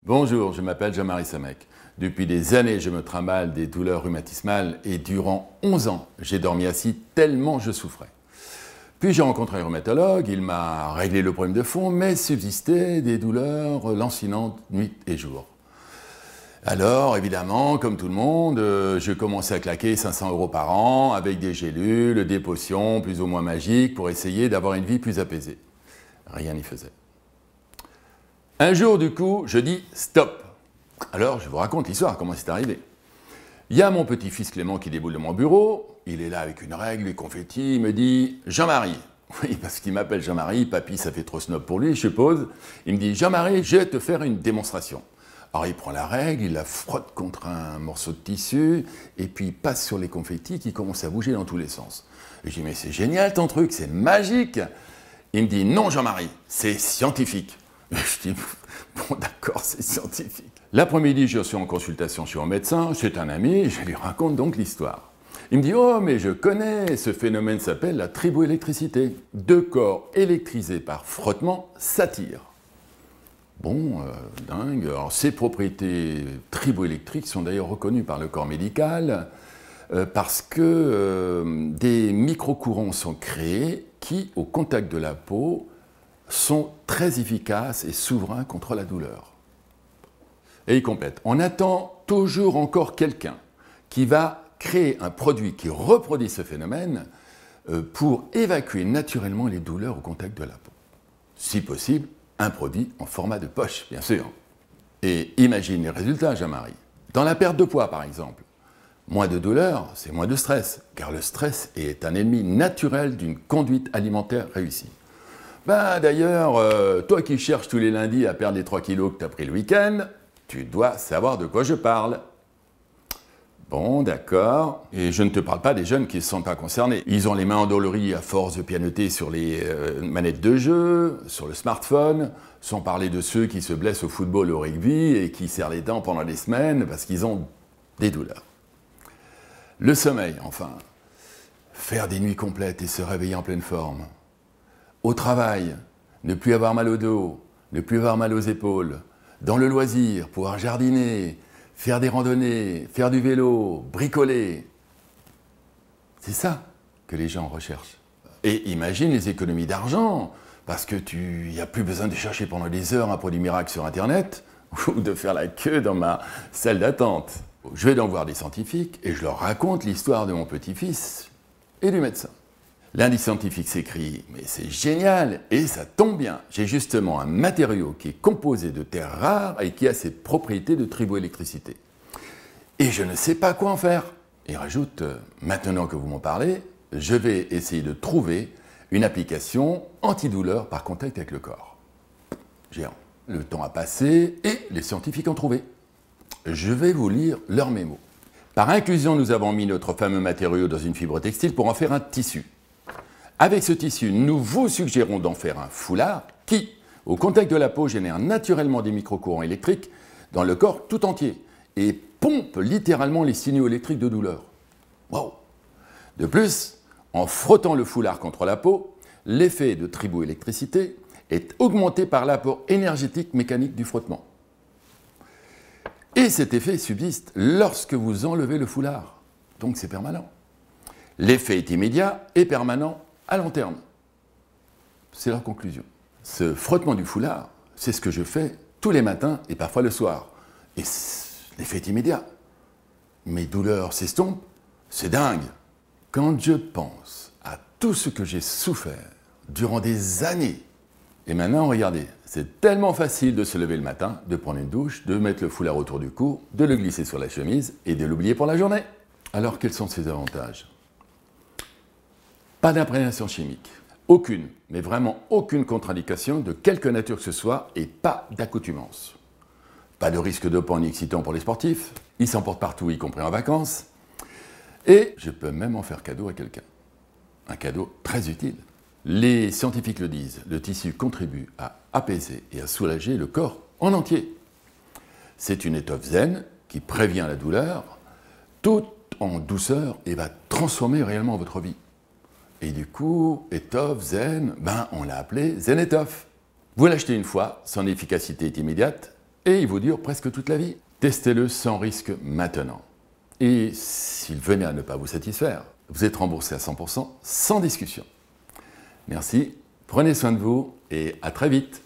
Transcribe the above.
Bonjour, je m'appelle Jean-Marie Samek. Depuis des années, je me trimballe des douleurs rhumatismales et durant 11 ans, j'ai dormi assis tellement je souffrais. Puis j'ai rencontré un rhumatologue, il m'a réglé le problème de fond, mais subsistaient des douleurs lancinantes nuit et jour. Alors, évidemment, comme tout le monde, je commençais à claquer 500 € par an avec des gélules, des potions plus ou moins magiques pour essayer d'avoir une vie plus apaisée. Rien n'y faisait. Un jour, du coup, je dis « stop ». Alors, je vous raconte l'histoire, comment c'est arrivé. Il y a mon petit-fils Clément qui déboule de mon bureau, il est là avec une règle, les confettis, il me dit « Jean-Marie ». Oui, parce qu'il m'appelle Jean-Marie, papy, ça fait trop snob pour lui, je suppose. Il me dit « Jean-Marie, je vais te faire une démonstration ». Alors, il prend la règle, il la frotte contre un morceau de tissu, et puis il passe sur les confettis qui commencent à bouger dans tous les sens. Et je dis « Mais c'est génial ton truc, c'est magique ». Il me dit « Non, Jean-Marie, c'est scientifique ». Je dis, bon d'accord, c'est scientifique. L'après-midi, je suis en consultation chez un médecin, c'est un ami, je lui raconte donc l'histoire. Il me dit, oh mais je connais, ce phénomène s'appelle la triboélectricité. Deux corps électrisés par frottement s'attirent. Bon, dingue. Alors ces propriétés triboélectriques sont d'ailleurs reconnues par le corps médical parce que des microcourants sont créés qui, au contact de la peau, sont très efficaces et souverains contre la douleur. Et il complète, on attend toujours encore quelqu'un qui va créer un produit qui reproduit ce phénomène pour évacuer naturellement les douleurs au contact de la peau. Si possible, un produit en format de poche, bien sûr. Et imagine les résultats, Jean-Marie. Dans la perte de poids, par exemple, moins de douleur, c'est moins de stress, car le stress est un ennemi naturel d'une conduite alimentaire réussie. Ben, d'ailleurs, toi qui cherches tous les lundis à perdre les 3 kilos que tu as pris le week-end, tu dois savoir de quoi je parle. Bon, d'accord. Et je ne te parle pas des jeunes qui ne se sentent pas concernés. Ils ont les mains endolories à force de pianoter sur les manettes de jeu, sur le smartphone, sans parler de ceux qui se blessent au football, au rugby et qui serrent les dents pendant des semaines parce qu'ils ont des douleurs. Le sommeil, enfin. Faire des nuits complètes et se réveiller en pleine forme. Au travail, ne plus avoir mal au dos, ne plus avoir mal aux épaules. Dans le loisir, pouvoir jardiner, faire des randonnées, faire du vélo, bricoler. C'est ça que les gens recherchent. Et imagine les économies d'argent, parce que il n'y a plus besoin de chercher pendant des heures un produit miracle sur Internet ou de faire la queue dans ma salle d'attente. Je vais donc voir des scientifiques et je leur raconte l'histoire de mon petit-fils et du médecin. L'un des scientifiques s'écrie « Mais c'est génial et ça tombe bien, j'ai justement un matériau qui est composé de terres rares et qui a ses propriétés de triboélectricité. Et je ne sais pas quoi en faire. » Il rajoute « Maintenant que vous m'en parlez, je vais essayer de trouver une application antidouleur par contact avec le corps. » Géant. Le temps a passé et les scientifiques ont trouvé. Je vais vous lire leurs mémos. Par inclusion, nous avons mis notre fameux matériau dans une fibre textile pour en faire un tissu. Avec ce tissu, nous vous suggérons d'en faire un foulard qui, au contact de la peau, génère naturellement des microcourants électriques dans le corps tout entier et pompe littéralement les signaux électriques de douleur. Wow! De plus, en frottant le foulard contre la peau, l'effet de triboélectricité est augmenté par l'apport énergétique mécanique du frottement. Et cet effet subsiste lorsque vous enlevez le foulard. Donc c'est permanent. L'effet est immédiat et permanent à long terme. C'est leur conclusion. Ce frottement du foulard, c'est ce que je fais tous les matins et parfois le soir. Et l'effet est immédiat. Mes douleurs s'estompent, c'est dingue. Quand je pense à tout ce que j'ai souffert durant des années, et maintenant, regardez, c'est tellement facile de se lever le matin, de prendre une douche, de mettre le foulard autour du cou, de le glisser sur la chemise et de l'oublier pour la journée. Alors, quels sont ses avantages ? Pas d'imprégnation chimique. Aucune, mais vraiment aucune contre-indication de quelque nature que ce soit et pas d'accoutumance. Pas de risque dopant ni excitant pour les sportifs. Ils s'emportent partout, y compris en vacances. Et je peux même en faire cadeau à quelqu'un. Un cadeau très utile. Les scientifiques le disent, le tissu contribue à apaiser et à soulager le corps en entier. C'est une étoffe zen qui prévient la douleur, tout en douceur et va transformer réellement votre vie. Et du coup, étoffe, zen, on l'a appelé zen étoffe. Vous l'achetez une fois, son efficacité est immédiate, et il vous dure presque toute la vie. Testez-le sans risque maintenant. Et s'il venait à ne pas vous satisfaire, vous êtes remboursé à 100% sans discussion. Merci, prenez soin de vous et à très vite.